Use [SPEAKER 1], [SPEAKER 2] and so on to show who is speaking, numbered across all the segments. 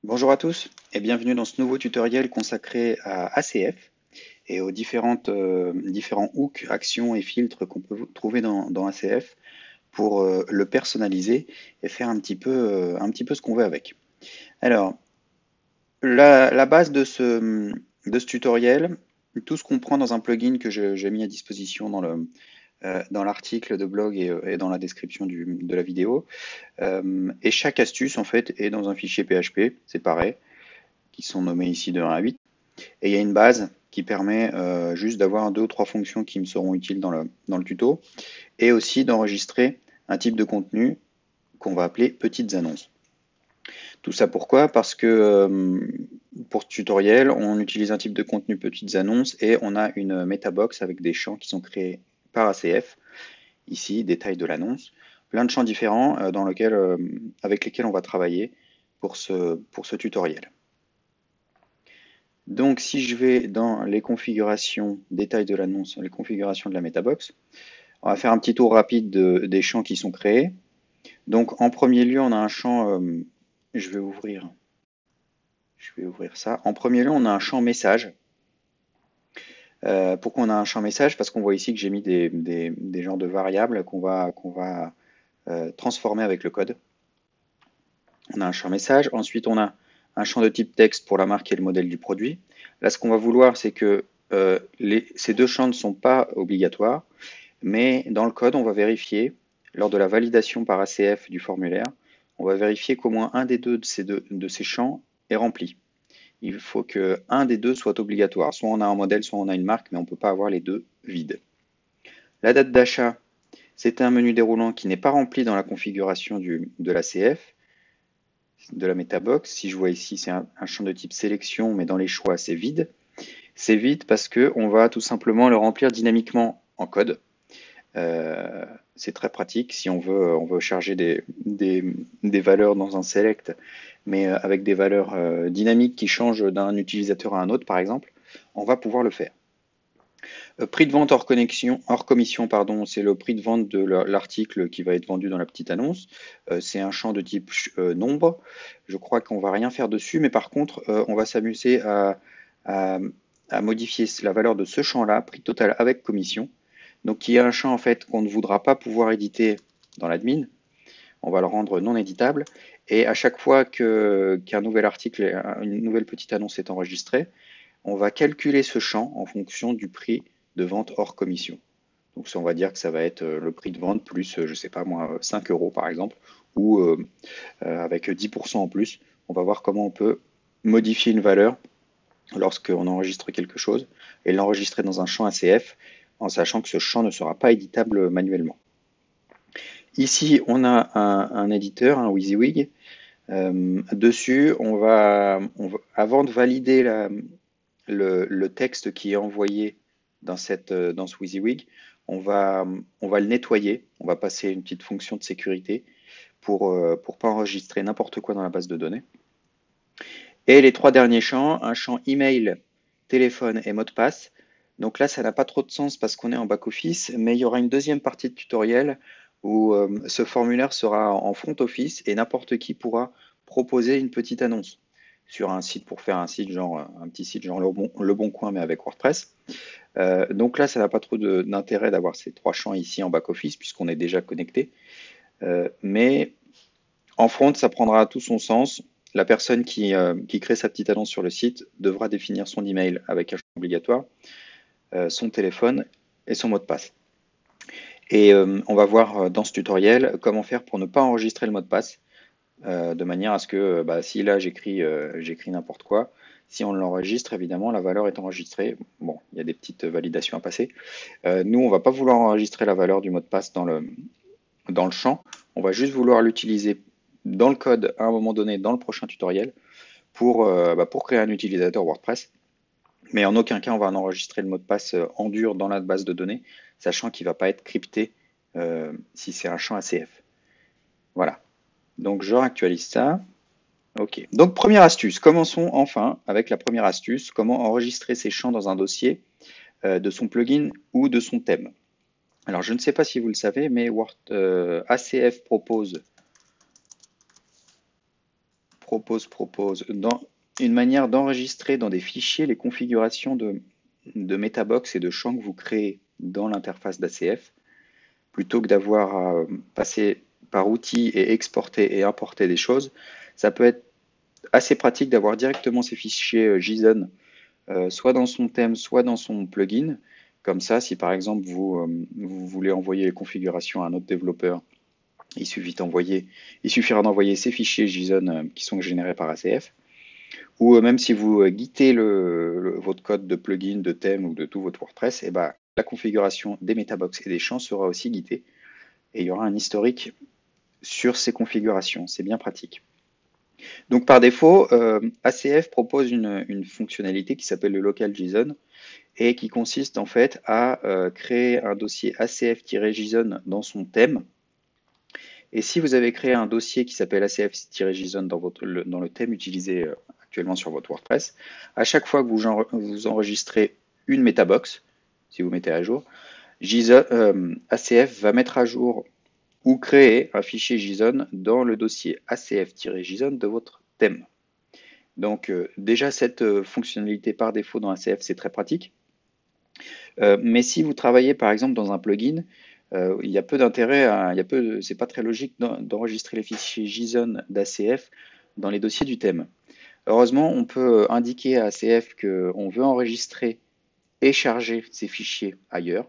[SPEAKER 1] Bonjour à tous et bienvenue dans ce nouveau tutoriel consacré à ACF et aux différents hooks, actions et filtres qu'on peut trouver dans ACF pour le personnaliser et faire un petit peu ce qu'on veut avec. Alors, la base de ce tutoriel, tout ce qu'on prend dans un plugin que j'ai mis à disposition dans l'article de blog et dans la description de la vidéo, et chaque astuce en fait est dans un fichier PHP séparé qui sont nommés ici de 1 à 8. Et il y a une base qui permet juste d'avoir deux ou trois fonctions qui me seront utiles dans le tuto, et aussi d'enregistrer un type de contenu qu'on va appeler petites annonces. Tout ça pourquoi? Parce que pour ce tutoriel, on utilise un type de contenu petites annonces et on a une metabox avec des champs qui sont créés par ACF. Ici, détail de l'annonce, plein de champs différents avec lesquels on va travailler pour ce tutoriel. Donc, si je vais dans les configurations, détails de l'annonce, les configurations de la metabox, on va faire un petit tour rapide des champs qui sont créés. Donc, en premier lieu, on a un champ, je vais ouvrir ça. En premier lieu, on a un champ message. Pourquoi on a un champ message? Parce qu'on voit ici que j'ai mis des genres de variables qu'on va transformer avec le code. On a un champ message. Ensuite, on a un champ de type texte pour la marque et le modèle du produit. Là, ce qu'on va vouloir, c'est que ces deux champs ne sont pas obligatoires, mais dans le code, on va vérifier, lors de la validation par ACF du formulaire, on va vérifier qu'au moins un des deux de ces champs est rempli. Il faut qu'un des deux soit obligatoire. Soit on a un modèle, soit on a une marque, mais on ne peut pas avoir les deux vides. La date d'achat, c'est un menu déroulant qui n'est pas rempli dans la configuration de l'ACF, de la metabox. Si je vois ici, c'est un champ de type sélection, mais dans les choix, c'est vide. C'est vide parce qu'on va tout simplement le remplir dynamiquement en code. C'est très pratique si on veut charger des valeurs dans un select, mais avec des valeurs dynamiques qui changent d'un utilisateur à un autre, par exemple, on va pouvoir le faire. Prix de vente hors commission, pardon, c'est le prix de vente de l'article qui va être vendu dans la petite annonce. C'est un champ de type nombre. Je crois qu'on va rien faire dessus, mais par contre, on va s'amuser à, à modifier la valeur de ce champ-là, prix total avec commission. Donc il y a un champ en fait qu'on ne voudra pas pouvoir éditer dans l'admin. On va le rendre non éditable. Et à chaque fois qu'un nouvel article, une nouvelle petite annonce est enregistrée, on va calculer ce champ en fonction du prix de vente hors commission. Donc on va dire que ça va être le prix de vente plus, je ne sais pas moi, 5 euros par exemple, ou avec 10% en plus. On va voir comment on peut modifier une valeur lorsqu'on enregistre quelque chose et l'enregistrer dans un champ ACF en sachant que ce champ ne sera pas éditable manuellement. Ici, on a un éditeur, un WYSIWYG. Dessus, avant de valider le texte qui est envoyé dans ce WYSIWYG, on va le nettoyer. On va passer une petite fonction de sécurité pour pas enregistrer n'importe quoi dans la base de données. Et les trois derniers champs, un champ email, téléphone et mot de passe. Donc là, ça n'a pas trop de sens parce qu'on est en back-office, mais il y aura une deuxième partie de tutoriel où ce formulaire sera en front office et n'importe qui pourra proposer une petite annonce sur un site pour faire un petit site genre Le Bon Coin mais avec WordPress. Donc là, ça n'a pas trop d'intérêt d'avoir ces trois champs ici en back-office puisqu'on est déjà connecté. Mais en front, ça prendra tout son sens. La personne qui crée sa petite annonce sur le site devra définir son email avec un champ obligatoire, son téléphone et son mot de passe. Et on va voir dans ce tutoriel comment faire pour ne pas enregistrer le mot de passe, de manière à ce que si là j'écris n'importe quoi, si on l'enregistre, évidemment, la valeur est enregistrée. Bon, il y a des petites validations à passer. Nous, on ne va pas vouloir enregistrer la valeur du mot de passe dans le champ. On va juste vouloir l'utiliser dans le code à un moment donné dans le prochain tutoriel pour créer un utilisateur WordPress. Mais en aucun cas, on va en enregistrer le mot de passe en dur dans la base de données, sachant qu'il ne va pas être crypté si c'est un champ ACF. Voilà. Donc, je réactualise ça. OK. Donc, première astuce. Commençons enfin avec la première astuce. Comment enregistrer ces champs dans un dossier de son plugin ou de son thème. Alors, je ne sais pas si vous le savez, mais ACF propose propose une manière d'enregistrer dans des fichiers les configurations de Metabox et de champs que vous créez dans l'interface d'ACF, plutôt que d'avoir à passer par outils et exporter et importer des choses. Ça peut être assez pratique d'avoir directement ces fichiers JSON, soit dans son thème, soit dans son plugin. Comme ça, si par exemple vous voulez envoyer les configurations à un autre développeur, il suffira d'envoyer ces fichiers JSON qui sont générés par ACF. Ou même si vous guidez votre code de plugin, de thème ou de tout votre WordPress, et ben, la configuration des Metabox et des champs sera aussi guidée. Et il y aura un historique sur ces configurations. C'est bien pratique. Donc par défaut, ACF propose une fonctionnalité qui s'appelle le local JSON et qui consiste en fait à créer un dossier ACF-JSON dans son thème. Et si vous avez créé un dossier qui s'appelle ACF-JSON dans le thème utilisé actuellement sur votre WordPress, à chaque fois que vous enregistrez une Metabox, si vous mettez à jour, ACF va mettre à jour ou créer un fichier JSON dans le dossier ACF-JSON de votre thème. Donc déjà cette fonctionnalité par défaut dans ACF, c'est très pratique. Mais si vous travaillez par exemple dans un plugin, il y a peu d'intérêt, c'est pas très logique d'enregistrer les fichiers JSON d'ACF dans les dossiers du thème. Heureusement, on peut indiquer à ACF qu'on veut enregistrer et charger ces fichiers ailleurs,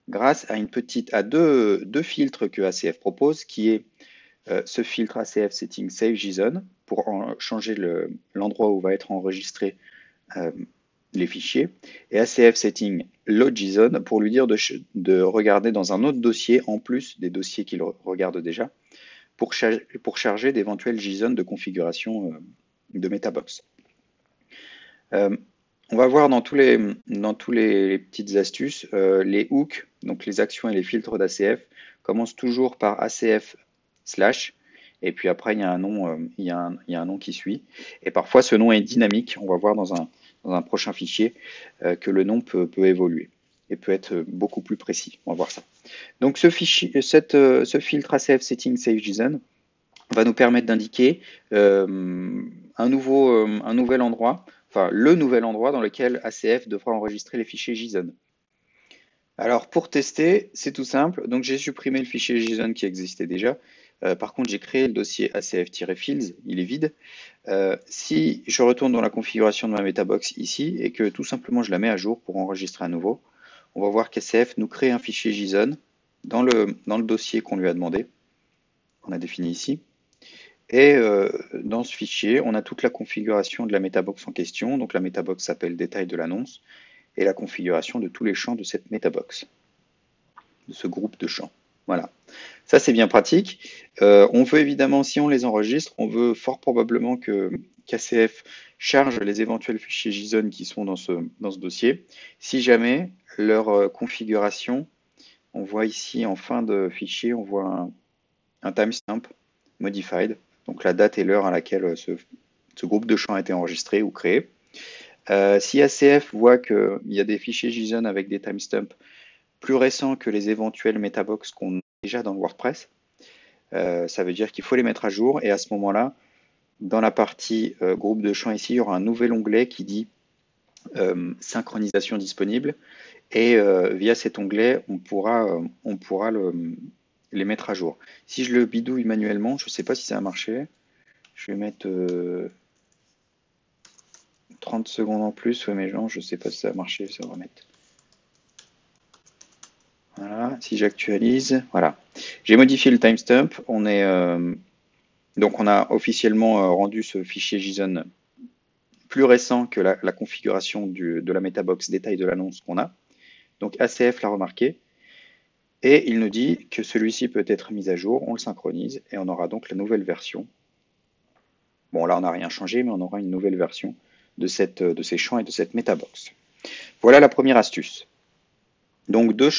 [SPEAKER 1] grâce à deux filtres que ACF propose, qui est ce filtre ACF Setting Save JSON pour changer l'endroit où va être enregistré les fichiers, et ACF Setting Load JSON pour lui dire de regarder dans un autre dossier en plus des dossiers qu'il regarde déjà pour charger d'éventuels JSON de configuration de Metabox. On va voir dans tous les petites astuces, les hooks, donc les actions et les filtres d'ACF, commencent toujours par ACF/, et puis après il y a un nom qui suit. Et parfois ce nom est dynamique. On va voir dans un prochain fichier que le nom peut évoluer et peut être beaucoup plus précis. On va voir ça. Donc ce filtre ACF Setting Save JSON va nous permettre d'indiquer un nouvel endroit, enfin le nouvel endroit dans lequel ACF devra enregistrer les fichiers JSON. Alors pour tester, c'est tout simple. Donc j'ai supprimé le fichier JSON qui existait déjà. Par contre, j'ai créé le dossier ACF-fields, il est vide. Si je retourne dans la configuration de ma Metabox ici et que tout simplement je la mets à jour pour enregistrer à nouveau, on va voir qu'ACF nous crée un fichier JSON dans le dossier qu'on lui a demandé, qu'on a défini ici. Et dans ce fichier, on a toute la configuration de la Metabox en question. Donc la Metabox s'appelle détail de l'annonce et la configuration de tous les champs de cette Metabox, de ce groupe de champs. Voilà, ça c'est bien pratique. On veut évidemment, si on les enregistre, on veut fort probablement qu'ACF charge les éventuels fichiers JSON qui sont dans ce dossier. Si jamais leur configuration, on voit ici en fin de fichier, on voit un timestamp modified, donc la date et l'heure à laquelle ce groupe de champs a été enregistré ou créé. Si ACF voit qu'il y a des fichiers JSON avec des timestamps plus récents que les éventuels Metabox qu'on a déjà dans WordPress, ça veut dire qu'il faut les mettre à jour, et à ce moment-là, dans la partie groupe de champs ici, il y aura un nouvel onglet qui dit synchronisation disponible, et via cet onglet, on pourra les mettre à jour. Si je le bidouille manuellement, je ne sais pas si ça a marché, je vais mettre 30 secondes en plus, ouais, mais genre, je ne sais pas si ça a marché, ça va remettre. Voilà, si j'actualise, voilà. J'ai modifié le timestamp, donc on a officiellement rendu ce fichier JSON plus récent que la configuration de la Metabox détail de l'annonce qu'on a. Donc ACF l'a remarqué, et il nous dit que celui-ci peut être mis à jour, on le synchronise, et on aura donc la nouvelle version. Bon, là on n'a rien changé, mais on aura une nouvelle version de ces champs et de cette Metabox. Voilà la première astuce. Donc deux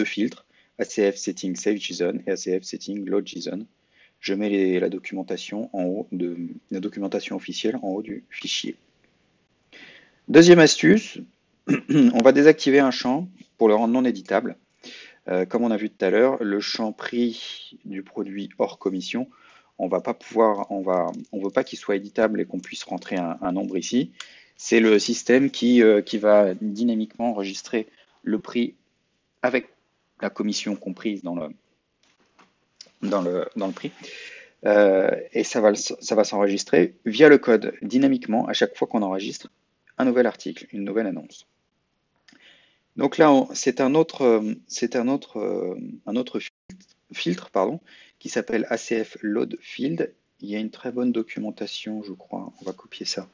[SPEAKER 1] filtres, ACF Setting Save JSON et ACF Setting Load JSON. Je mets la documentation en haut la documentation officielle en haut du fichier. Deuxième astuce, on va désactiver un champ pour le rendre non éditable. Comme on a vu tout à l'heure, le champ prix du produit hors commission, on va pas pouvoir, on veut pas qu'il soit éditable et qu'on puisse rentrer un nombre ici. C'est le système qui va dynamiquement enregistrer le prix avec la commission comprise dans le prix. Et ça va s'enregistrer via le code dynamiquement à chaque fois qu'on enregistre un nouvel article, une nouvelle annonce. Donc là, c'est un autre filtre, pardon, qui s'appelle ACF Load Field. Il y a une très bonne documentation, je crois. On va copier ça.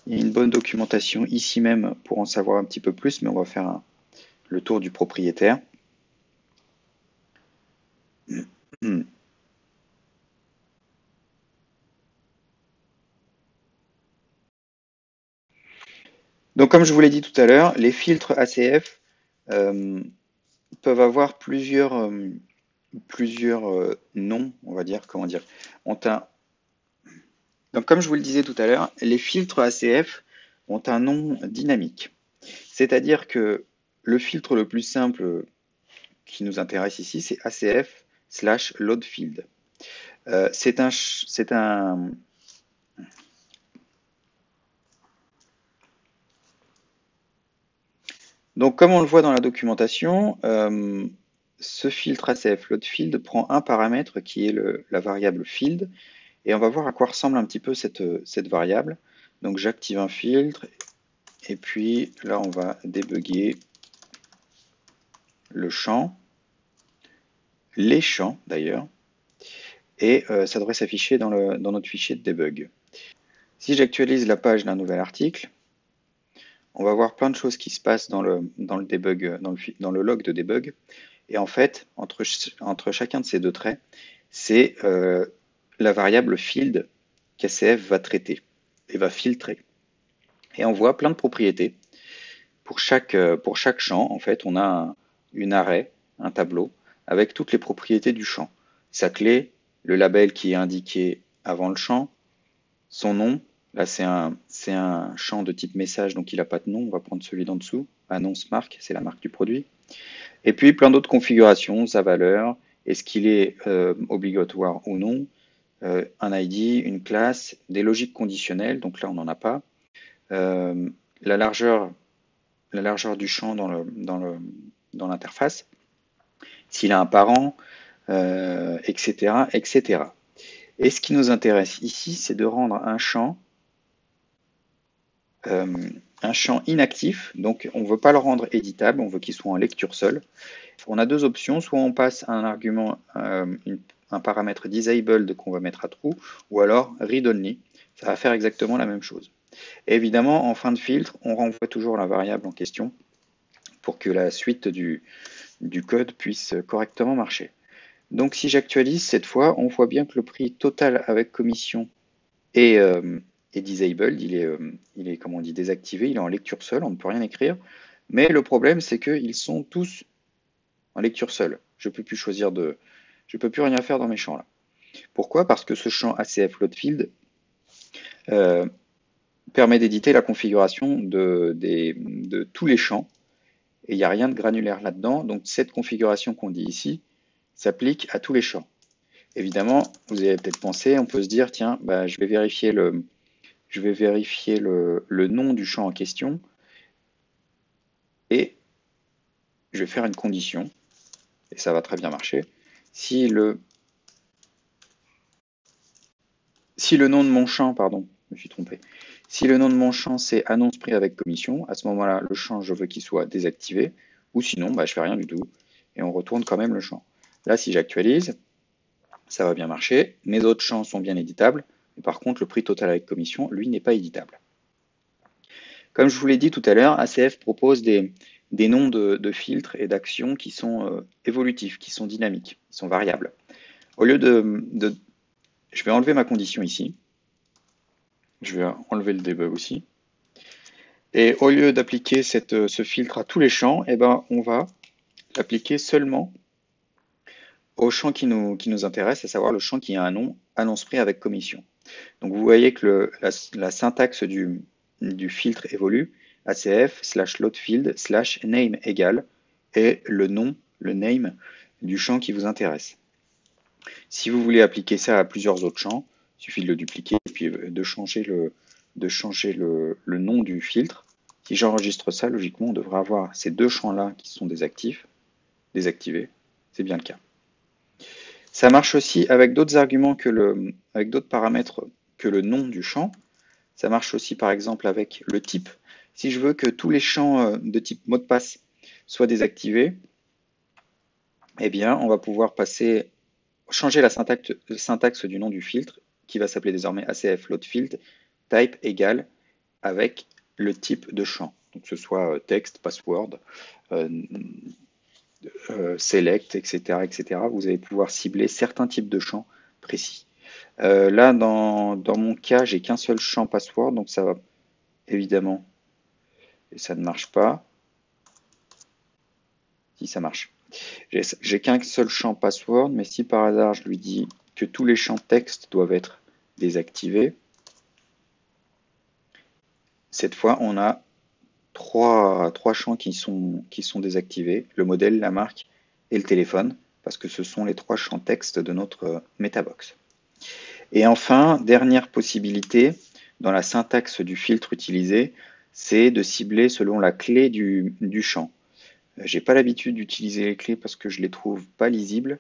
[SPEAKER 1] Il y a une bonne documentation ici même pour en savoir un petit peu plus, mais on va faire le tour du propriétaire. Donc, comme je vous l'ai dit tout à l'heure, les filtres ACF euh, peuvent avoir plusieurs noms, on va dire, comment dire. Donc, comme je vous le disais tout à l'heure, les filtres ACF ont un nom dynamique. C'est-à-dire que le filtre le plus simple qui nous intéresse ici, c'est ACF/loadField. Donc, comme on le voit dans la documentation, ce filtre ACF loadField prend un paramètre qui est la variable field, et on va voir à quoi ressemble un petit peu cette variable. Donc, j'active un filtre, et puis là, on va débugger le champ, les champs d'ailleurs, et ça devrait s'afficher dans notre fichier de debug. Si j'actualise la page d'un nouvel article, on va voir plein de choses qui se passent dans le debug, dans le log de debug. Et en fait, entre chacun de ces deux traits, c'est la variable field qu'ACF va traiter et va filtrer. Et on voit plein de propriétés. Pour chaque champ, en fait, on a une array, un tableau, avec toutes les propriétés du champ. Sa clé, le label qui est indiqué avant le champ, son nom. Là, c'est un champ de type message, donc il n'a pas de nom. On va prendre celui d'en dessous. Annonce marque, c'est la marque du produit. Et puis plein d'autres configurations, sa valeur, est-ce qu'il est obligatoire ou non, un ID, une classe, des logiques conditionnelles, donc là on n'en a pas, la largeur du champ dans l'interface, s'il a un parent, etc., etc. Et ce qui nous intéresse ici, c'est de rendre un champ inactif, donc on ne veut pas le rendre éditable, on veut qu'il soit en lecture seule. On a deux options, soit on passe un argument, un paramètre disabled qu'on va mettre à true, ou alors read only, ça va faire exactement la même chose. Et évidemment, en fin de filtre, on renvoie toujours la variable en question pour que la suite du code puisse correctement marcher. Donc si j'actualise cette fois, on voit bien que le prix total avec commission est disabled, il est comment on dit, désactivé, il est en lecture seule, on ne peut rien écrire. Mais le problème, c'est qu'ils sont tous en lecture seule. Je peux plus rien faire dans mes champs là. Pourquoi? Parce que ce champ ACF loadField permet d'éditer la configuration de tous les champs et il n'y a rien de granulaire là-dedans. Donc cette configuration qu'on dit ici s'applique à tous les champs. Évidemment, vous avez peut-être pensé, on peut se dire, tiens, bah, je vais vérifier le nom du champ en question et je vais faire une condition. Et ça va très bien marcher. Si le nom de mon champ, pardon, je me suis trompé. Si le nom de mon champ c'est annonce prix avec commission, à ce moment-là, le champ, je veux qu'il soit désactivé. Ou sinon, bah, je fais rien du tout. Et on retourne quand même le champ. Là, si j'actualise, ça va bien marcher. Mes autres champs sont bien éditables. Mais par contre, le prix total avec commission, lui, n'est pas éditable. Comme je vous l'ai dit tout à l'heure, ACF propose des noms de filtres et d'actions qui sont évolutifs, qui sont dynamiques, qui sont variables. Au lieu je vais enlever ma condition ici. Je vais enlever le debug aussi. Et au lieu d'appliquer ce filtre à tous les champs, eh ben, on va l'appliquer seulement au champ qui nous intéresse, à savoir le champ qui a un nom, annonce prix avec commission. Donc vous voyez que la syntaxe du filtre évolue, ACF/loadField/name égale, et le nom, le name du champ qui vous intéresse. Si vous voulez appliquer ça à plusieurs autres champs, il suffit de le dupliquer et puis de changer le nom du filtre. Si j'enregistre ça, logiquement, on devrait avoir ces deux champs-là qui sont désactivés. C'est bien le cas. Ça marche aussi avec d'autres arguments avec d'autres paramètres que le nom du champ. Ça marche aussi par exemple avec le type. Si je veux que tous les champs de type mot de passe soient désactivés, eh bien, on va pouvoir changer la syntaxe du nom du filtre, qui va s'appeler désormais ACF loadField, type égale avec le type de champ. Donc, que ce soit texte, password, euh, select, etc., etc. Vous allez pouvoir cibler certains types de champs précis. Là, dans mon cas, j'ai qu'un seul champ password, donc ça va évidemment, et ça ne marche pas. Si ça marche. J'ai qu'un seul champ password, mais si par hasard je lui dis que tous les champs texte doivent être désactivés, cette fois on a trois champs qui sont désactivés, le modèle, la marque et le téléphone, parce que ce sont les trois champs texte de notre MetaBox. Et enfin, dernière possibilité, dans la syntaxe du filtre utilisé, c'est de cibler selon la clé du champ. J'ai pas l'habitude d'utiliser les clés parce que je les trouve pas lisibles,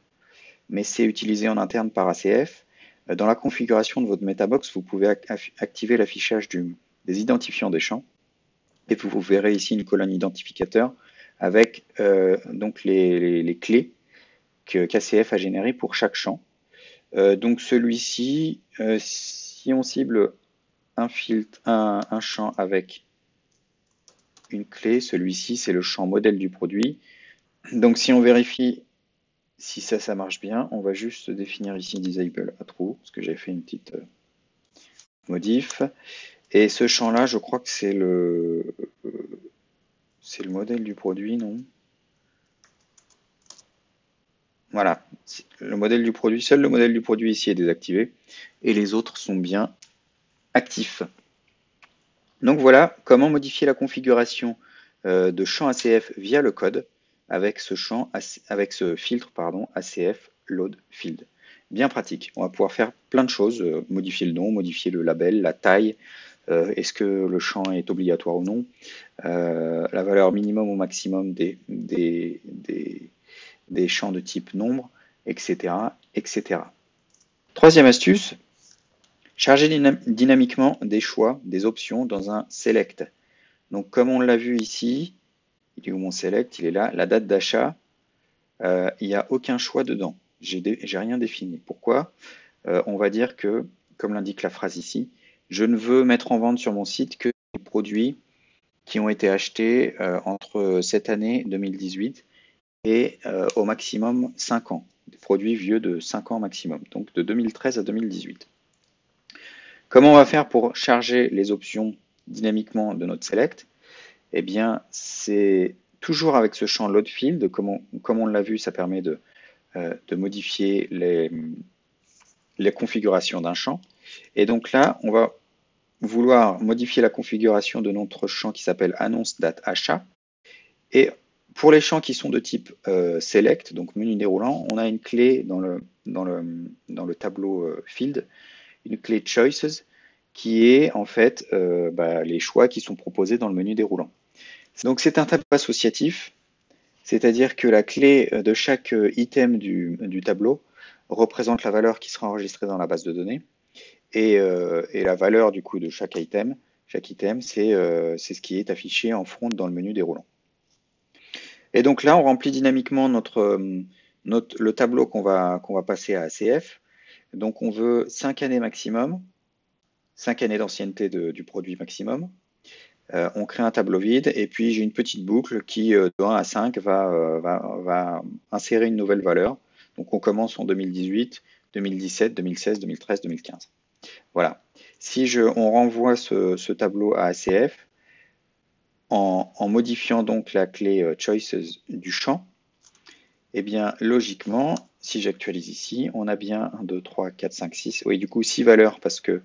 [SPEAKER 1] mais c'est utilisé en interne par ACF. Dans la configuration de votre MetaBox, vous pouvez activer l'affichage des identifiants des champs, et vous verrez ici une colonne identificateur avec donc les clés qu'ACF a générées pour chaque champ. Donc celui-ci, si on cible un champ avec une clé, celui-ci c'est le champ modèle du produit. Donc si on vérifie si ça marche bien, on va juste définir ici disable à true, parce que j'ai fait une petite modif. Et ce champ-là, je crois que c'est le modèle du produit, non? Voilà, le modèle du produit, seul le modèle du produit ici est désactivé, et les autres sont bien actifs. Donc voilà comment modifier la configuration de champ ACF via le code avec ce filtre ACF load field. Bien pratique. On va pouvoir faire plein de choses, modifier le nom, modifier le label, la taille, est-ce que le champ est obligatoire ou non, la valeur minimum ou maximum des champs de type nombre, etc., etc. Troisième astuce, charger dynamiquement des choix, des options dans un select. Donc comme on l'a vu ici, il est où mon select? Il est là, la date d'achat, il n'y a aucun choix dedans. J'ai rien défini. Pourquoi? On va dire que, comme l'indique la phrase ici, je ne veux mettre en vente sur mon site que des produits qui ont été achetés entre cette année 2018 et au maximum 5 ans. Des produits vieux de 5 ans maximum, donc de 2013 à 2018. Comment on va faire pour charger les options dynamiquement de notre select? Eh bien, c'est toujours avec ce champ load field. Comme on l'a vu, ça permet de modifier les configurations d'un champ. Et donc là, on va vouloir modifier la configuration de notre champ qui s'appelle annonce date achat. Et pour les champs qui sont de type select, donc menu déroulant, on a une clé dans le tableau field, une clé choices, qui est en fait les choix qui sont proposés dans le menu déroulant. Donc c'est un tableau associatif, c'est-à-dire que la clé de chaque item du tableau représente la valeur qui sera enregistrée dans la base de données, et la valeur du coup de chaque item, c'est ce qui est affiché en front dans le menu déroulant. Et donc là, on remplit dynamiquement le tableau qu'on va passer à ACF. Donc on veut 5 années maximum, 5 années d'ancienneté du produit maximum. On crée un tableau vide et puis j'ai une petite boucle qui, de 1 à 5, va insérer une nouvelle valeur. Donc on commence en 2018, 2017, 2016, 2013, 2015. Voilà. Si on renvoie ce tableau à ACF, en modifiant donc la clé choices du champ, eh bien logiquement, si j'actualise ici, on a bien 1, 2, 3, 4, 5, 6, oui du coup 6 valeurs parce que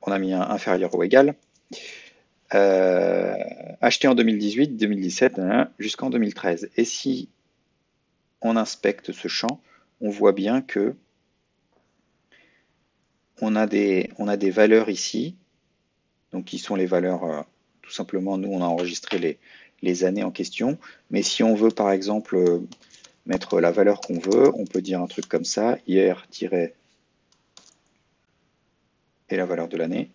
[SPEAKER 1] on a mis un inférieur ou égal, acheté en 2018, 2017, jusqu'en 2013. Et si on inspecte ce champ, on voit bien que on a des valeurs ici, donc qui sont les valeurs, tout simplement, nous on a enregistré les années en question, mais si on veut par exemple mettre la valeur qu'on veut, on peut dire un truc comme ça, hier- et la valeur de l'année,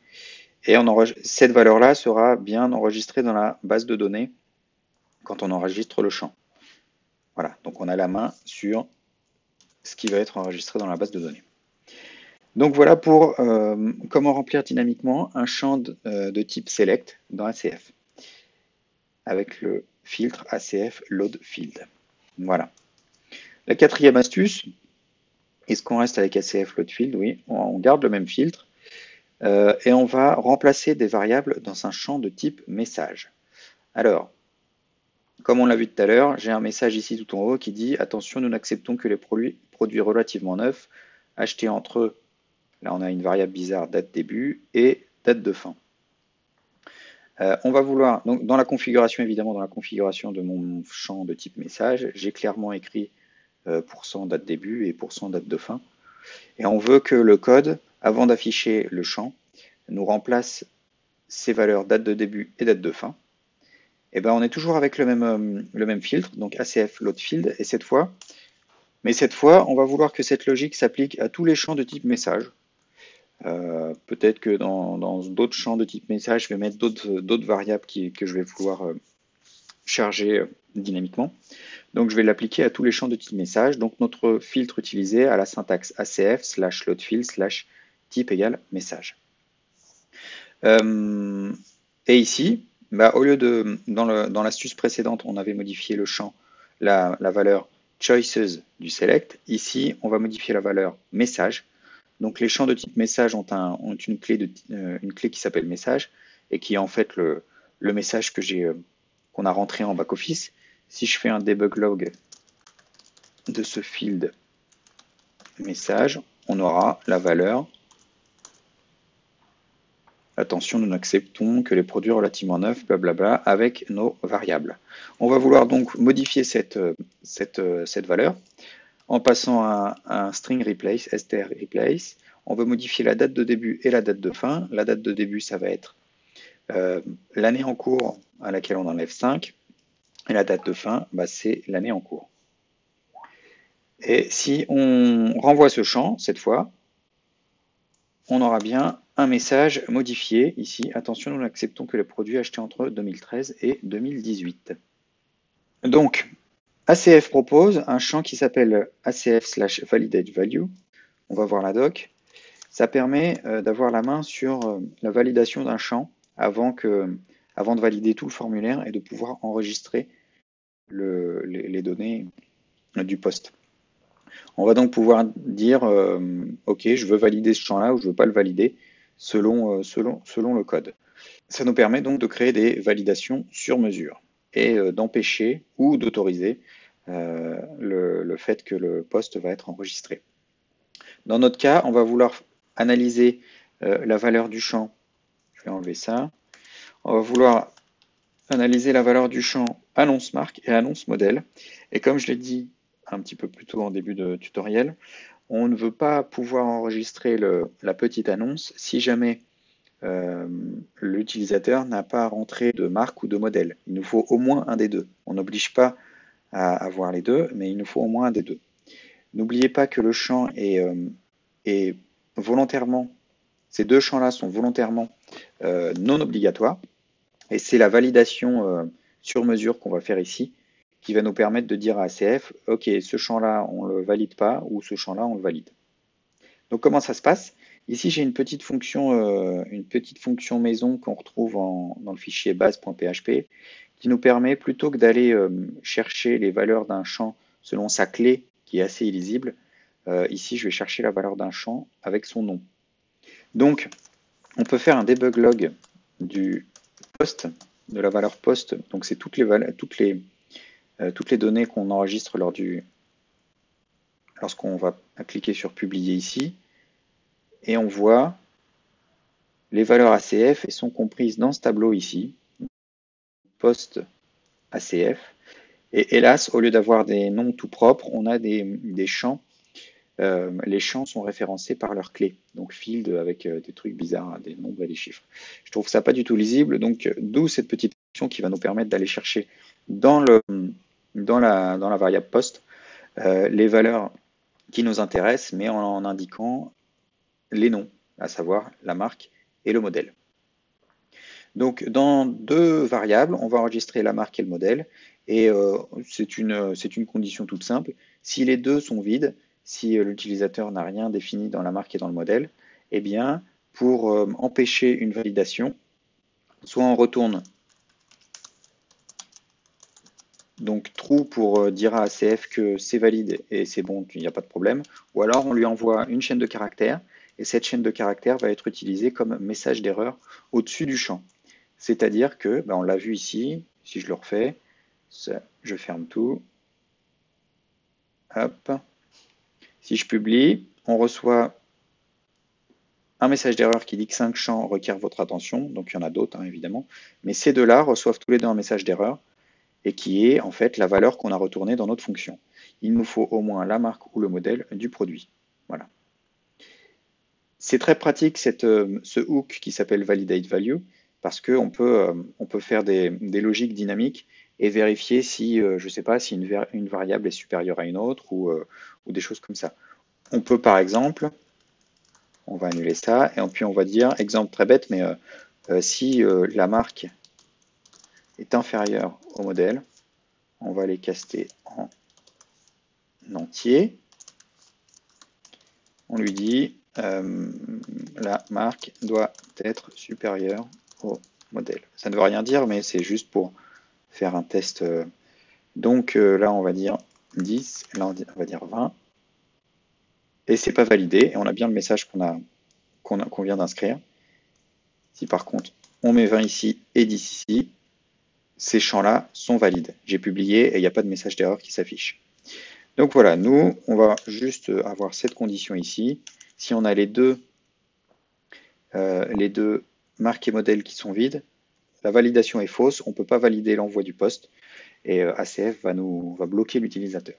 [SPEAKER 1] et cette valeur-là sera bien enregistrée dans la base de données quand on enregistre le champ. Voilà, donc on a la main sur ce qui va être enregistré dans la base de données. Donc voilà pour comment remplir dynamiquement un champ de type select dans ACF avec le filtre ACF load field. Voilà. La quatrième astuce, est-ce qu'on reste avec ACF load field? Oui, on garde le même filtre et on va remplacer des variables dans un champ de type message. Alors, comme on l'a vu tout à l'heure, j'ai un message ici tout en haut qui dit « Attention, nous n'acceptons que les produits relativement neufs achetés entre », là on a une variable bizarre, date début, et date de fin. On va vouloir, donc dans la configuration, évidemment, dans la configuration de mon champ de type message, j'ai clairement écrit % date début et % date de fin. Et on veut que le code, avant d'afficher le champ, nous remplace ces valeurs date de début et date de fin. Et ben on est toujours avec le même filtre, donc ACF load field, et cette fois, on va vouloir que cette logique s'applique à tous les champs de type message. Peut-être que dans d'autres champs de type message, je vais mettre d'autres variables que je vais vouloir charger dynamiquement. Donc je vais l'appliquer à tous les champs de type message. Donc notre filtre utilisé a la syntaxe ACF / loadfield / type égale message. Et ici, bah, au lieu de, dans l'astuce précédente, on avait modifié le champ, la valeur choices du select. Ici, on va modifier la valeur message. Donc les champs de type message ont une clé qui s'appelle message et qui est en fait le message qu'on a rentré en back-office. Si je fais un debug log de ce field message, on aura la valeur attention, nous n'acceptons que les produits relativement neufs, blablabla, avec nos variables. On va vouloir donc modifier cette valeur en passant à un string replace, str replace. On veut modifier la date de début et la date de fin. La date de début, ça va être l'année en cours à laquelle on enlève 5. Et la date de fin, bah, c'est l'année en cours. Et si on renvoie ce champ, cette fois, on aura bien un message modifié ici. Attention, nous n'acceptons que les produits achetés entre 2013 et 2018. Donc, ACF propose un champ qui s'appelle ACF/validateValue. On va voir la doc. Ça permet d'avoir la main sur la validation d'un champ avant de valider tout le formulaire et de pouvoir enregistrer les données du poste. On va donc pouvoir dire OK, je veux valider ce champ-là ou je ne veux pas le valider selon le code. Ça nous permet donc de créer des validations sur mesure et d'empêcher ou d'autoriser le fait que le poste va être enregistré. Dans notre cas, on va vouloir analyser la valeur du champ. Je vais enlever ça. On va vouloir analyser la valeur du champ annonce marque et annonce modèle. Et comme je l'ai dit un petit peu plus tôt en début de tutoriel, on ne veut pas pouvoir enregistrer la petite annonce si jamais l'utilisateur n'a pas rentré de marque ou de modèle. Il nous faut au moins un des deux. On n'oblige pas à avoir les deux, mais il nous faut au moins un des deux. N'oubliez pas que le champ est volontairement, ces deux champs-là sont volontairement non obligatoires, et c'est la validation sur mesure qu'on va faire ici qui va nous permettre de dire à ACF, ok, ce champ-là, on ne le valide pas, ou ce champ-là, on le valide. Donc comment ça se passe? Ici, j'ai une petite fonction maison qu'on retrouve dans le fichier base.php qui nous permet, plutôt que d'aller chercher les valeurs d'un champ selon sa clé, qui est assez illisible, ici, je vais chercher la valeur d'un champ avec son nom. Donc, on peut faire un debug log du poste, de la valeur poste. Donc, c'est toutes les données qu'on enregistre lorsqu'on va cliquer sur publier ici. Et on voit les valeurs ACF et sont comprises dans ce tableau ici, post ACF. Et hélas, au lieu d'avoir des noms tout propres, on a des champs. Les champs sont référencés par leurs clés, donc field avec des trucs bizarres, des nombres et des chiffres. Je trouve ça pas du tout lisible, donc d'où cette petite fonction qui va nous permettre d'aller chercher dans dans la variable post les valeurs qui nous intéressent, mais en indiquant les noms, à savoir la marque et le modèle. Donc dans deux variables, on va enregistrer la marque et le modèle, et c'est une condition toute simple. Si les deux sont vides, si l'utilisateur n'a rien défini dans la marque et dans le modèle, eh bien, pour empêcher une validation, soit on retourne donc true pour dire à ACF que c'est valide et c'est bon, il n'y a pas de problème, ou alors on lui envoie une chaîne de caractères, et cette chaîne de caractères va être utilisée comme message d'erreur au-dessus du champ. C'est-à-dire que, on l'a vu ici, si je le refais, je ferme tout, hop, si je publie, on reçoit un message d'erreur qui dit que 5 champs requièrent votre attention, donc il y en a d'autres évidemment, mais ces deux-là reçoivent tous les deux un message d'erreur, et qui est en fait la valeur qu'on a retournée dans notre fonction. Il nous faut au moins la marque ou le modèle du produit. Voilà. C'est très pratique ce hook qui s'appelle validate value parce qu'on peut faire des logiques dynamiques et vérifier si, je ne sais pas, si une variable est supérieure à une autre ou des choses comme ça. On peut par exemple, on va annuler ça, et puis on va dire, exemple très bête, mais si la marque est inférieure au modèle, on va les caster en entier. On lui dit la marque doit être supérieure au modèle. Ça ne veut rien dire, mais c'est juste pour faire un test. Donc là, on va dire 10, là, on va dire 20. Et c'est pas validé, et on a bien le message qu'on vient d'inscrire. Si par contre, on met 20 ici et 10 ici, ces champs-là sont valides. J'ai publié et il n'y a pas de message d'erreur qui s'affiche. Donc voilà, nous, on va juste avoir cette condition ici. Si on a les deux marques et modèles qui sont vides, la validation est fausse, on ne peut pas valider l'envoi du poste et ACF va bloquer l'utilisateur.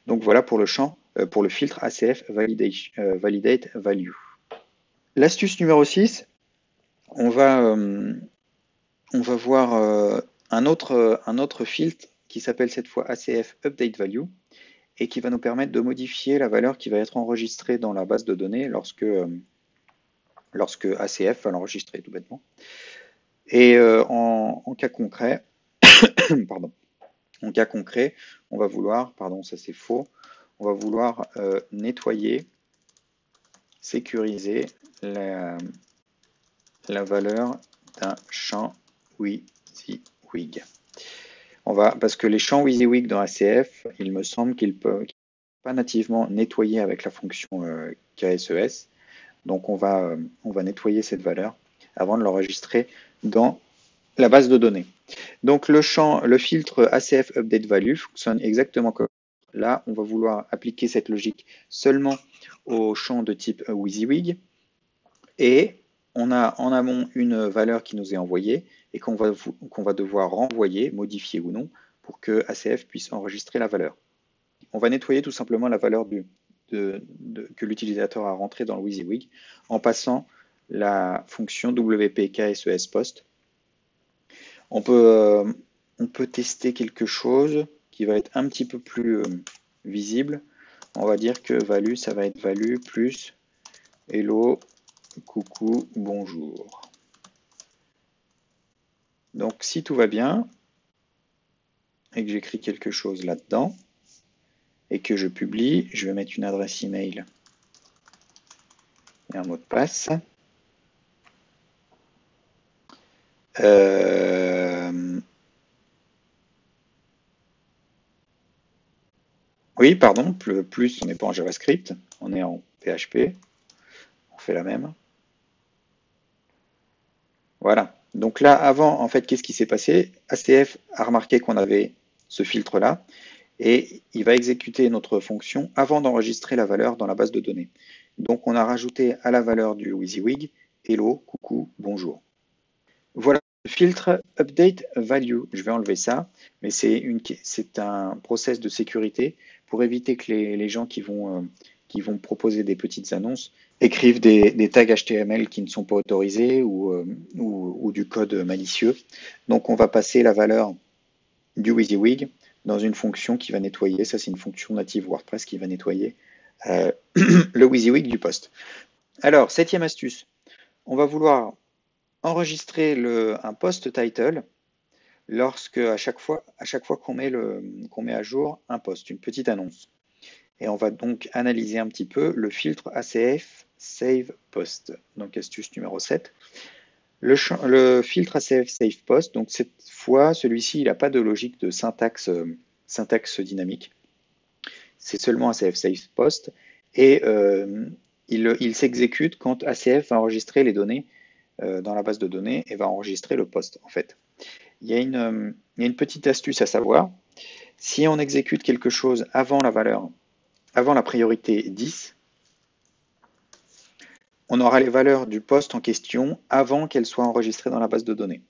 [SPEAKER 1] Donc voilà pour le champ, pour le filtre ACF Validate Value. L'astuce numéro 6, on va voir un autre filtre qui s'appelle cette fois ACF Update Value et qui va nous permettre de modifier la valeur qui va être enregistrée dans la base de données lorsque ACF va l'enregistrer tout bêtement. Et en cas concret, pardon, en cas concret, on va vouloir, pardon, ça c'est faux, on va vouloir nettoyer, sécuriser la valeur d'un champ WYSIWYG. Parce que les champs WYSIWYG dans ACF, il me semble qu'ils ne peuvent pas nativement nettoyer avec la fonction KSES. Donc on va nettoyer cette valeur avant de l'enregistrer dans la base de données. Donc le filtre ACF Update Value fonctionne exactement comme là. On va vouloir appliquer cette logique seulement aux champs de type WYSIWYG et on a en amont une valeur qui nous est envoyée et qu'on va devoir renvoyer, modifier ou non, pour que ACF puisse enregistrer la valeur. On va nettoyer tout simplement la valeur que l'utilisateur a rentrée dans le WYSIWYG en passant la fonction WP-KSES post. On peut tester quelque chose qui va être un petit peu plus visible. On va dire que value, ça va être value plus hello, coucou, bonjour. Donc si tout va bien et que j'écris quelque chose là-dedans et que je publie, je vais mettre une adresse email et un mot de passe. Oui, pardon, plus on n'est pas en JavaScript, on est en PHP. On fait la même. Voilà. Donc là, avant, en fait, qu'est-ce qui s'est passé? ACF a remarqué qu'on avait ce filtre-là et il va exécuter notre fonction avant d'enregistrer la valeur dans la base de données. Donc on a rajouté à la valeur du WYSIWYG hello, coucou, bonjour. Voilà Filtre update value, je vais enlever ça, mais c'est un process de sécurité pour éviter que les gens qui vont proposer des petites annonces écrivent des tags HTML qui ne sont pas autorisés ou du code malicieux. Donc on va passer la valeur du WYSIWYG dans une fonction qui va nettoyer, ça c'est une fonction native WordPress qui va nettoyer le WYSIWYG du post. Alors, septième astuce, on va vouloir enregistrer un post title lorsque à chaque fois qu'on met à jour un post, une petite annonce. Et on va donc analyser un petit peu le filtre ACF Save Post. Donc astuce numéro 7. Le filtre ACF Save Post, donc cette fois, celui-ci, il n'a pas de logique de syntaxe dynamique. C'est seulement ACF Save Post. Et il s'exécute quand ACF va enregistrer les données dans la base de données et va enregistrer le post, en fait. Il y a une petite astuce à savoir. Si on exécute quelque chose avant la priorité 10, on aura les valeurs du poste en question avant qu'elles soient enregistrées dans la base de données.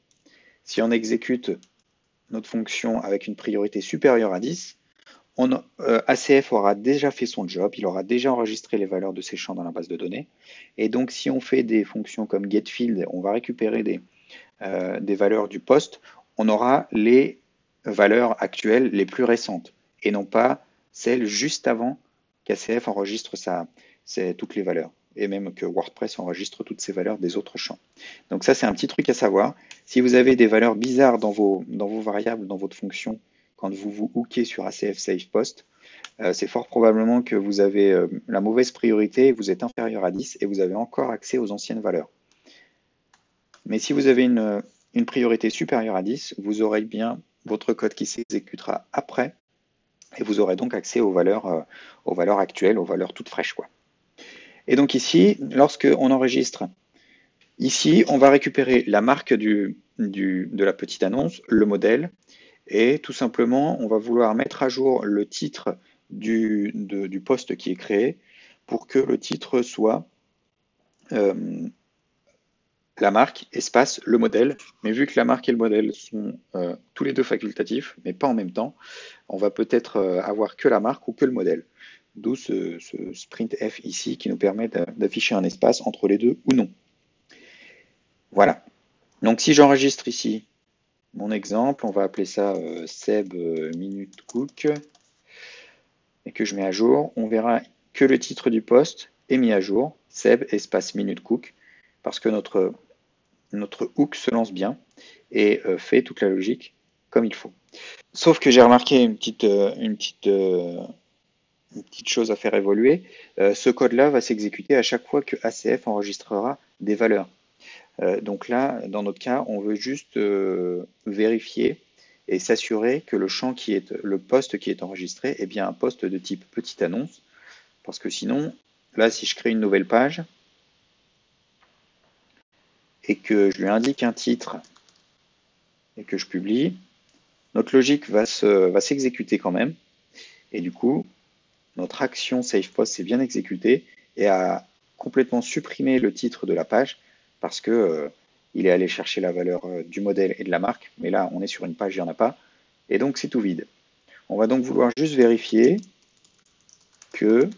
[SPEAKER 1] Si on exécute notre fonction avec une priorité supérieure à 10, ACF aura déjà fait son job, il aura déjà enregistré les valeurs de ces champs dans la base de données. Et donc, si on fait des fonctions comme getField, on va récupérer des valeurs du poste, on aura les valeurs actuelles les plus récentes et non pas celles juste avant qu'ACF enregistre toutes les valeurs et même que WordPress enregistre toutes ces valeurs des autres champs. Donc ça, c'est un petit truc à savoir. Si vous avez des valeurs bizarres dans vos variables, dans votre fonction, quand vous vous hookez sur ACF Save Post, c'est fort probablement que vous avez la mauvaise priorité, vous êtes inférieur à 10 et vous avez encore accès aux anciennes valeurs. Mais si vous avez une priorité supérieure à 10, vous aurez bien votre code qui s'exécutera après et vous aurez donc accès aux valeurs actuelles, aux valeurs toutes fraîches, quoi. Et donc ici, lorsqu'on enregistre, ici, on va récupérer la marque de la petite annonce, le modèle, et tout simplement, on va vouloir mettre à jour le titre du poste qui est créé pour que le titre soit la marque, espace, le modèle. Mais vu que la marque et le modèle sont tous les deux facultatifs, mais pas en même temps, on va peut-être avoir que la marque ou que le modèle. D'où ce sprintf ici qui nous permet d'afficher un espace entre les deux ou non. Voilà. Donc si j'enregistre ici mon exemple, on va appeler ça Seb minute cook et que je mets à jour, on verra que le titre du poste est mis à jour, Seb espace minute cook, parce que notre hook se lance bien et fait toute la logique comme il faut. Sauf que j'ai remarqué une petite chose à faire évoluer. Ce code-là va s'exécuter à chaque fois que ACF enregistrera des valeurs. Donc là, dans notre cas, on veut juste vérifier et s'assurer que le poste qui est enregistré est bien un poste de type petite annonce. Parce que sinon, là, si je crée une nouvelle page et que je lui indique un titre et que je publie, notre logique va s'exécuter quand même. Et du coup, notre action SavePost s'est bien exécutée et a complètement supprimé le titre de la page parce que il est allé chercher la valeur du modèle et de la marque. Mais là, on est sur une page, il n'y en a pas. Et donc, c'est tout vide. On va donc vouloir juste vérifier que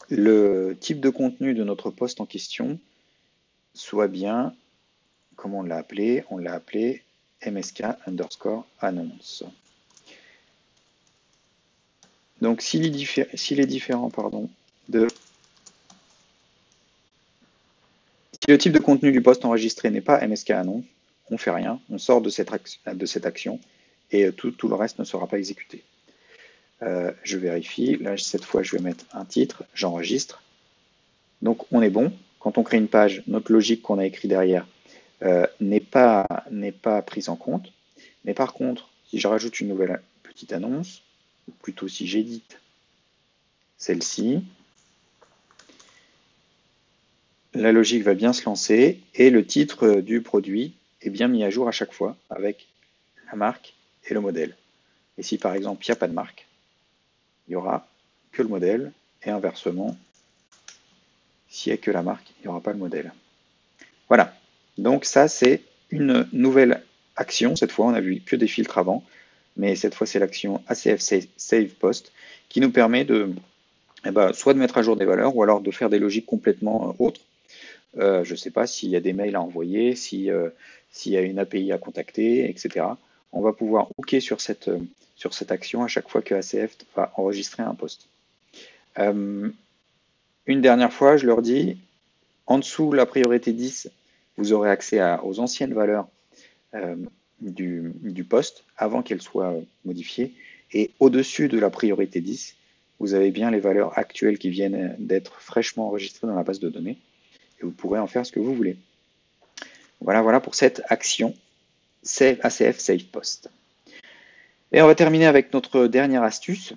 [SPEAKER 1] le type de contenu de notre poste en question soit bien, comment on l'a appelé? On l'a appelé MSK underscore annonce. Donc s'il est différent de si le type de contenu du poste enregistré n'est pas MSK annonce, on ne fait rien, on sort de cette action et tout le reste ne sera pas exécuté. Je vérifie, là cette fois je vais mettre un titre, j'enregistre. Donc on est bon. Quand on crée une page, notre logique qu'on a écrit derrière n'est pas prise en compte. Mais par contre, si je rajoute une nouvelle petite annonce, ou plutôt si j'édite celle-ci, la logique va bien se lancer et le titre du produit est bien mis à jour à chaque fois avec la marque et le modèle. Et si par exemple il n'y a pas de marque, il n'y aura que le modèle et inversement, S'il n'y a que la marque, il n'y aura pas le modèle. Voilà. Donc ça, c'est une nouvelle action. Cette fois, on n'a vu que des filtres avant, mais cette fois, c'est l'action ACF Save Post qui nous permet de, soit de mettre à jour des valeurs ou alors de faire des logiques complètement autres. Je ne sais pas s'il y a des mails à envoyer, s'il y a une API à contacter, etc. On va pouvoir hooker sur cette action à chaque fois que ACF va enregistrer un post. Une dernière fois, je leur dis, en dessous la priorité 10, vous aurez accès aux anciennes valeurs du poste avant qu'elles soient modifiées. Et au-dessus de la priorité 10, vous avez bien les valeurs actuelles qui viennent d'être fraîchement enregistrées dans la base de données. Et vous pourrez en faire ce que vous voulez. Voilà pour cette action ACF Save Post. Et on va terminer avec notre dernière astuce.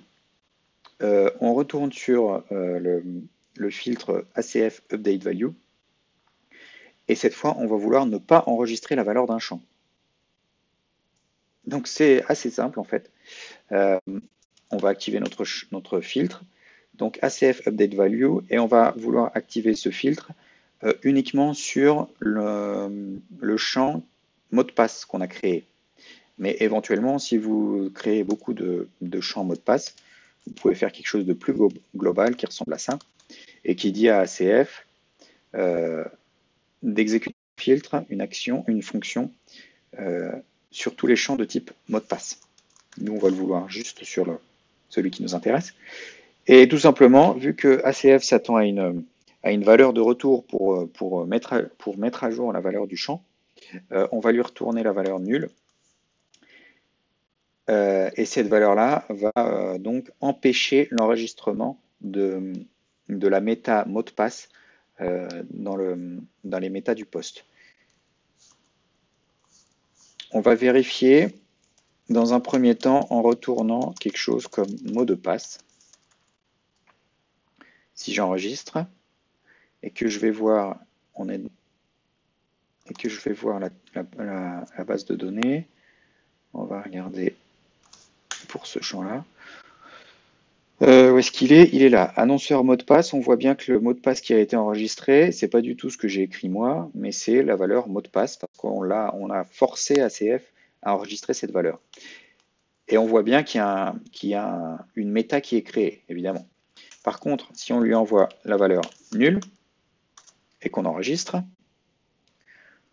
[SPEAKER 1] On retourne sur le filtre ACF Update Value. Et cette fois, on va vouloir ne pas enregistrer la valeur d'un champ. Donc c'est assez simple en fait. On va activer notre filtre, donc ACF Update Value, et on va vouloir activer ce filtre uniquement sur le champ mot de passe qu'on a créé. Mais éventuellement, si vous créez beaucoup de champs mot de passe, vous pouvez faire quelque chose de plus global qui ressemble à ça, et qui dit à ACF d'exécuter un filtre, une action, une fonction sur tous les champs de type mot de passe. Nous, on va le vouloir juste sur celui qui nous intéresse. Et tout simplement, vu que ACF s'attend à une valeur de retour pour mettre à jour la valeur du champ, on va lui retourner la valeur nulle. Et cette valeur-là va donc empêcher l'enregistrement de la méta mot de passe dans les métas du poste. On va vérifier dans un premier temps en retournant quelque chose comme mot de passe. Si j'enregistre et que je vais voir, la base de données, on va regarder pour ce champ-là. Où est-ce qu'il est? Il est là. Annonceur mot de passe. On voit bien que le mot de passe qui a été enregistré, c'est pas du tout ce que j'ai écrit moi, mais c'est la valeur mot de passe parce qu'on a forcé ACF à enregistrer cette valeur. Et on voit bien qu'il y a une méta qui est créée, évidemment. Par contre, si on lui envoie la valeur nulle et qu'on enregistre,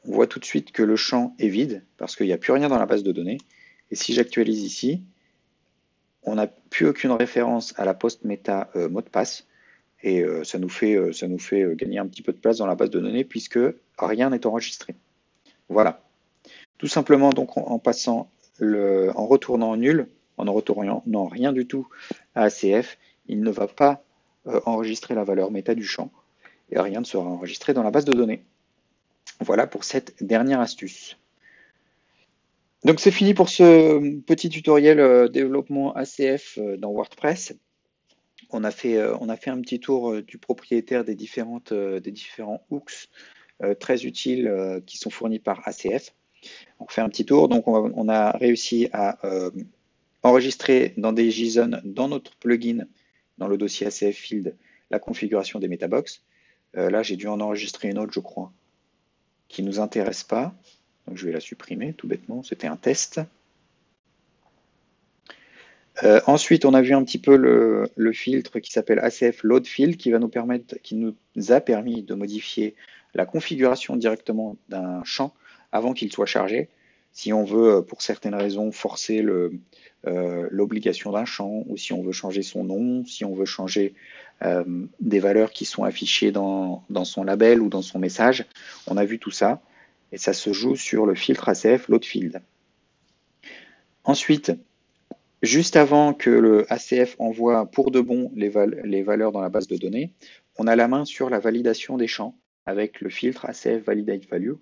[SPEAKER 1] on voit tout de suite que le champ est vide parce qu'il n'y a plus rien dans la base de données. Et si j'actualise ici, on n'a plus aucune référence à la post méta mot de passe. Et ça nous fait gagner un petit peu de place dans la base de données puisque rien n'est enregistré. Voilà. Tout simplement donc en retournant nul, en ne retournant rien du tout à ACF, il ne va pas enregistrer la valeur méta du champ et rien ne sera enregistré dans la base de données. Voilà pour cette dernière astuce. Donc c'est fini pour ce petit tutoriel développement ACF dans WordPress. On a fait un petit tour du propriétaire des différents hooks très utiles qui sont fournis par ACF. On fait un petit tour. Donc on a réussi à enregistrer dans des JSON dans notre plugin, dans le dossier ACF Field, la configuration des metabox. Là, j'ai dû en enregistrer une autre, je crois, qui ne nous intéresse pas. Donc je vais la supprimer tout bêtement. C'était un test. Ensuite, on a vu un petit peu le filtre qui s'appelle ACF Load Field qui nous a permis de modifier la configuration directement d'un champ avant qu'il soit chargé. Si on veut, pour certaines raisons, forcer l'obligation d'un champ, ou si on veut changer son nom, si on veut changer des valeurs qui sont affichées dans son label ou dans son message, on a vu tout ça. Et ça se joue sur le filtre ACF Load Field. Ensuite, juste avant que le ACF envoie pour de bon les valeurs dans la base de données, on a la main sur la validation des champs avec le filtre ACF Validate Value,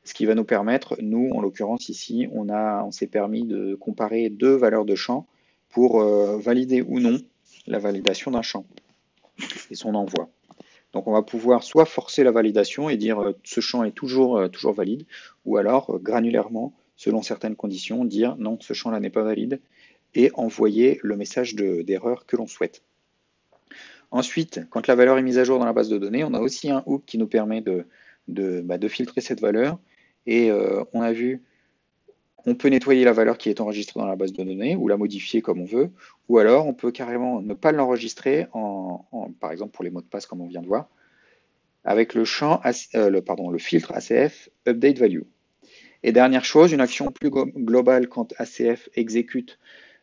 [SPEAKER 1] ce qui va nous permettre, nous en l'occurrence ici, on s'est permis de comparer deux valeurs de champs pour valider ou non la validation d'un champ et son envoi. Donc on va pouvoir soit forcer la validation et dire ce champ est toujours valide, ou alors granulairement, selon certaines conditions, dire non, ce champ-là n'est pas valide, et envoyer le message d'erreur que l'on souhaite. Ensuite, quand la valeur est mise à jour dans la base de données, on a aussi un hook qui nous permet de filtrer cette valeur. Et on a vu, on peut nettoyer la valeur qui est enregistrée dans la base de données ou la modifier comme on veut, ou alors on peut carrément ne pas l'enregistrer, par exemple pour les mots de passe comme on vient de voir, avec le champ, le filtre ACF Update Value. Et dernière chose, une action plus globale quand ACF exécute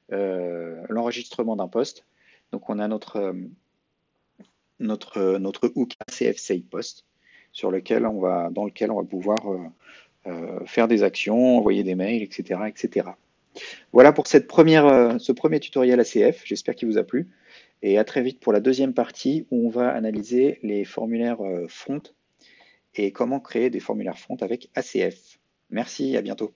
[SPEAKER 1] l'enregistrement d'un poste. Donc on a notre hook ACF Save Post dans lequel on va pouvoir faire des actions, envoyer des mails, etc., etc. Voilà pour ce premier tutoriel ACF. J'espère qu'il vous a plu. Et à très vite pour la deuxième partie où on va analyser les formulaires front et comment créer des formulaires front avec ACF. Merci, à bientôt.